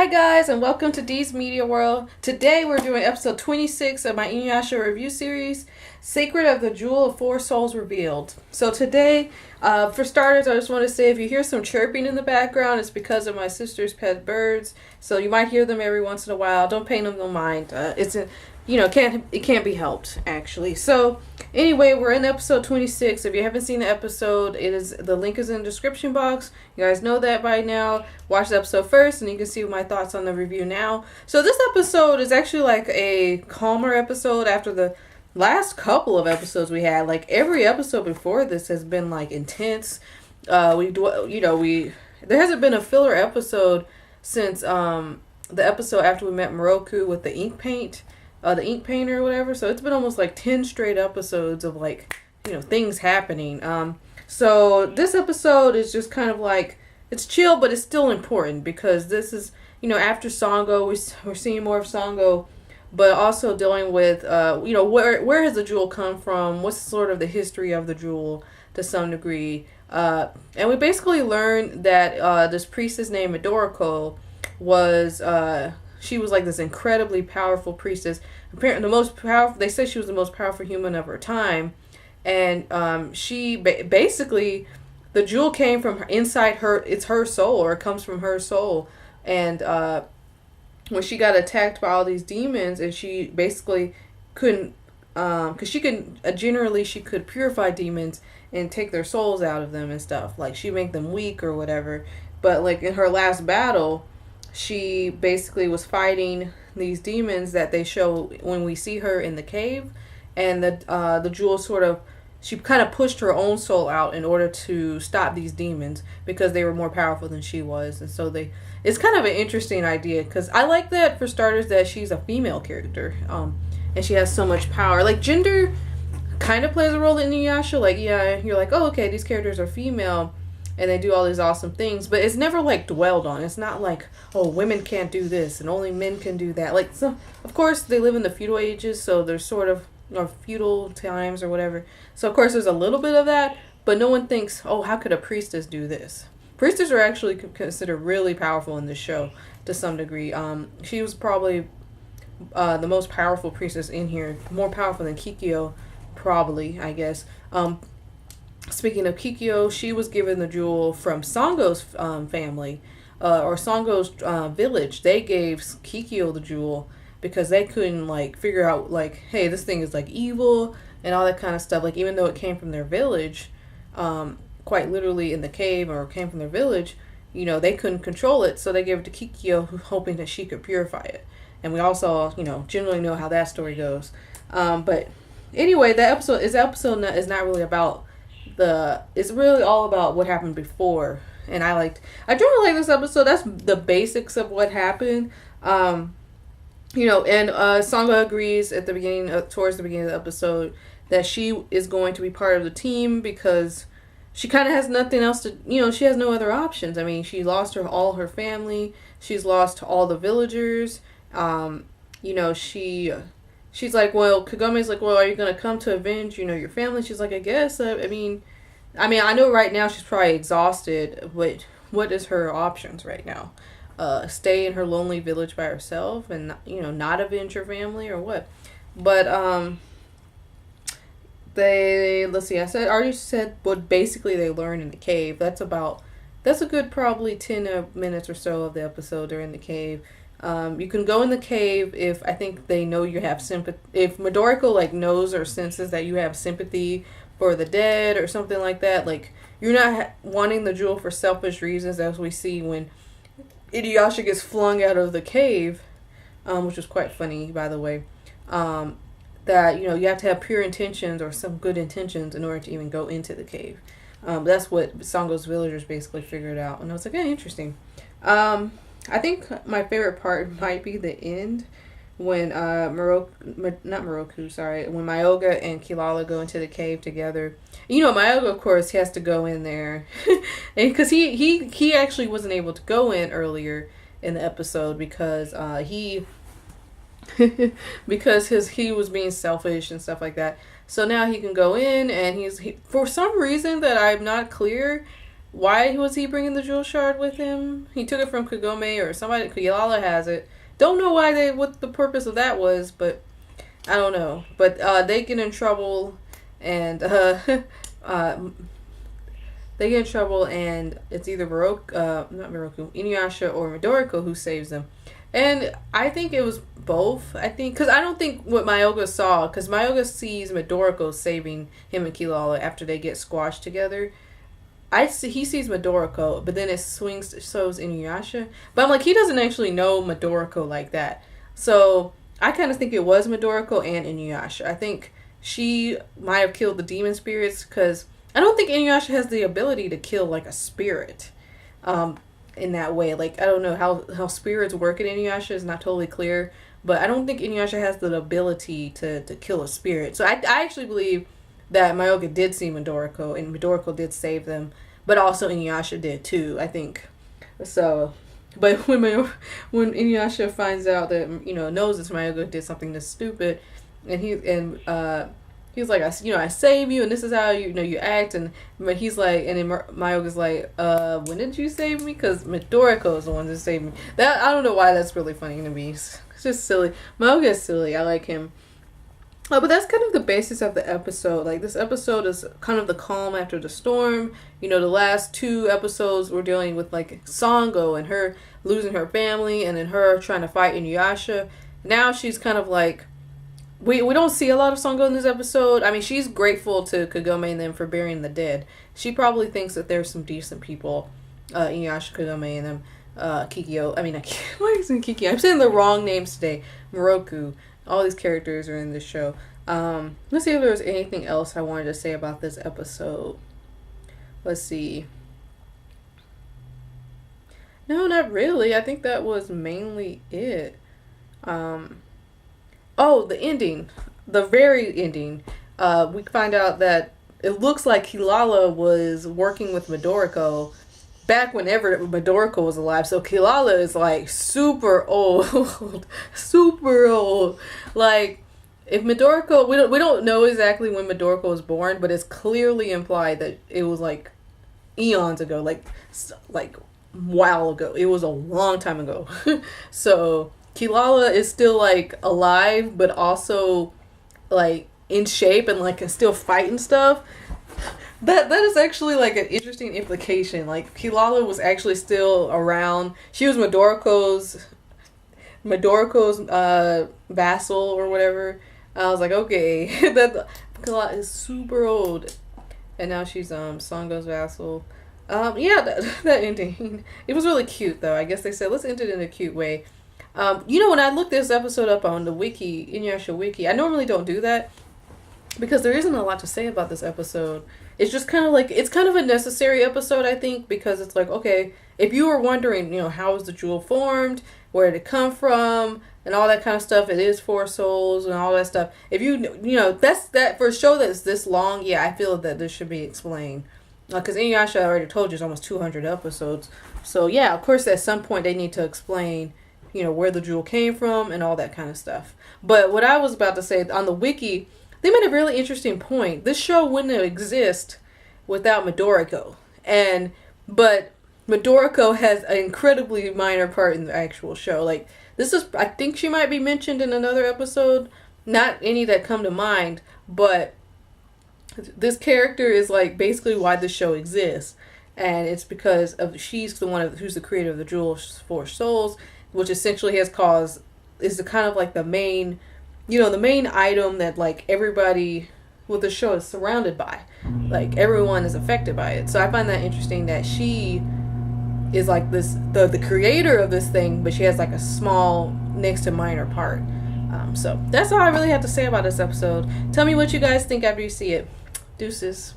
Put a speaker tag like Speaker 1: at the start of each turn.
Speaker 1: Hi guys, and welcome to Dee's Media World. Today we're doing episode 26 of my Inuyasha review series, Sacred of the Jewel of Four Souls Revealed. So today, for starters, I just want to say if you hear some chirping in the background, it's because of my sister's pet birds. So you might hear them every once in a while. Don't pay them no mind. It can't be helped actually. So anyway, we're in episode 26. If you haven't seen the episode, the link is in the description box. You guys know that by now. Watch the episode first and you can see my thoughts on the review now. So this episode is actually like a calmer episode after the last couple of episodes we had. Like every episode before this has been like intense. There hasn't been a filler episode since the episode after we met Moroku with the ink painter or whatever. So it's been almost like 10 straight episodes of like, things happening. So this episode is just kind of like, it's chill, but it's still important because this is, after Sango, we're seeing more of Sango, but also dealing with, where has the jewel come from? What's sort of the history of the jewel to some degree? And we basically learned that this priestess named Midoriko was, she was like this incredibly powerful priestess. Apparently they say she was the most powerful human of her time. And she basically, the jewel came from inside her. It's her soul, or it comes from her soul. And when she got attacked by all these demons, and she basically couldn't, because she could purify demons and take their souls out of them and stuff. Like she make them weak or whatever. But like in her last battle, she basically was fighting these demons that they show when we see her in the cave, and the jewel she kind of pushed her own soul out in order to stop these demons because they were more powerful than she was. And so it's kind of an interesting idea because I like that, for starters, that she's a female character, and she has so much power. Like gender kind of plays a role in Inuyasha. Like, yeah, you're like, oh, okay, these characters are female and they do all these awesome things, but it's never like dwelled on. It's not like, oh, women can't do this and only men can do that. Like, so of course they live in the feudal ages, so there's sort of, or feudal times or whatever. So of course there's a little bit of that, but no one thinks, oh, how could a priestess do this? Priestesses are actually considered really powerful in this show to some degree. She was probably the most powerful priestess in here, more powerful than Kikyo, probably, I guess. Speaking of Kikyo, she was given the jewel from Sango's family, or Sango's village. They gave Kikyo the jewel because they couldn't like figure out like, hey, this thing is like evil and all that kind of stuff. Like even though it came from their village, quite literally in the cave, or came from their village, they couldn't control it. So they gave it to Kikyo, hoping that she could purify it. And we also, generally know how that story goes. But anyway, the episode is not really about it's really all about what happened before. And I generally like this episode. That's the basics of what happened. And Sangha agrees at the beginning, towards the beginning of the episode, that she is going to be part of the team because she kind of has nothing else to, she has no other options. I mean, she lost all her family. She's lost all the villagers. She's like, well, Kagome's like, well, are you going to come to avenge, your family? She's like, I guess. I mean, I know right now she's probably exhausted, but what is her options right now? Stay in her lonely village by herself and, not avenge her family or what? But, let's see, I already said what basically they learn in the cave. That's a good probably 10 minutes or so of the episode. They're in the cave. You can go in the cave if I think they know you have sympathy. If Midoriko like knows or senses that you have sympathy for the dead or something like that, like you're not wanting the jewel for selfish reasons, as we see when Inuyasha gets flung out of the cave, which was quite funny, by the way. That you have to have pure intentions or some good intentions in order to even go into the cave. That's what Sango's villagers basically figured out, and I was like, interesting. I think my favorite part might be the end when when Myoga and Kilala go into the cave together. Myoga, of course, he has to go in there, and because he actually wasn't able to go in earlier in the episode because he was being selfish and stuff like that. So now he can go in, and for some reason that I'm not clear, why was he bringing the jewel shard with him? He took it from Kagome or somebody. Kuyalala has it. Don't know what the purpose of that was, but I don't know. But they get in trouble, and they get in trouble, and it's either Inuyasha or Midoriko who saves them. And I think it was both. I think, because I don't think what Myoga saw, because Myoga sees Midoriko saving him and Kilala after they get squashed together. He sees Midoriko, but then it shows Inuyasha. But I'm like, he doesn't actually know Midoriko like that. So I kind of think it was Midoriko and Inuyasha. I think she might have killed the demon spirits, because I don't think Inuyasha has the ability to kill like a spirit in that way. Like, I don't know how spirits work in Inuyasha is not totally clear, but I don't think Inuyasha has the ability to kill a spirit. So I actually believe that Myoga did see Midoriko, and Midoriko did save them, but also Inuyasha did too, I think. So, but when Inuyasha finds out that, knows that Myoga did something this stupid, and he's like, I save you, and this is how you act, but he's like, and then Myoga's like, when did you save me? Because Midoriko is the one that saved me. That, I don't know why that's really funny to me. It's just silly. Myoga is silly. I like him. But that's kind of the basis of the episode. Like, this episode is kind of the calm after the storm. The last 2 episodes we're dealing with, like, Sango and her losing her family, and then her trying to fight Inuyasha. Now she's kind of like, we don't see a lot of Sango in this episode. I mean, she's grateful to Kagome and them for burying the dead. She probably thinks that there's some decent people, Inuyasha, Kagome, and them, Kikyo. I mean, why is it Kikyo? I'm saying the wrong names today. Moroku. All these characters are in this show. Let's see if there was anything else I wanted to say about this episode. Let's see. No, not really. I think that was mainly it. The ending. The very ending. We find out that it looks like Kilala was working with Midoriko back whenever Midoriko was alive. So Kilala is like super old. Super old. Like, if Midoriko, we don't know exactly when Midoriko was born, but it's clearly implied that it was like eons ago, like while ago. It was a long time ago. So Kilala is still like alive, but also like in shape and like can still fight and stuff. That is actually like an interesting implication. Like, Kilala was actually still around. She was Midoriko's vassal or whatever. I was like, okay, that Kilala is super old, and now she's Sango's vassal. That ending, it was really cute though. I guess they said let's end it in a cute way. When I looked this episode up on the wiki, Inuyasha wiki, I normally don't do that because there isn't a lot to say about this episode. It's just kind of like, it's kind of a necessary episode, I think, because it's like, okay, if you were wondering, how was the jewel formed, where did it come from, and all that kind of stuff, it is 4 souls and all that stuff. If that's that for a show that's this long, I feel that this should be explained. Because Inuyasha, I already told you, is almost 200 episodes. So, of course, at some point they need to explain, where the jewel came from and all that kind of stuff. But what I was about to say, on the wiki, they made a really interesting point. This show wouldn't exist without Midoriko. But Midoriko has an incredibly minor part in the actual show. Like, I think she might be mentioned in another episode. Not any that come to mind, but this character is like basically why this show exists. And it's because she's the one who's the creator of the Jewel of 4 Souls, which essentially is the kind of like the main, the main item that like everybody with the show is surrounded by. Like, everyone is affected by it. So I find that interesting that she is like the creator of this thing, but she has like a small, next to minor part. So that's all I really have to say about this episode. Tell me what you guys think after you see it. Deuces.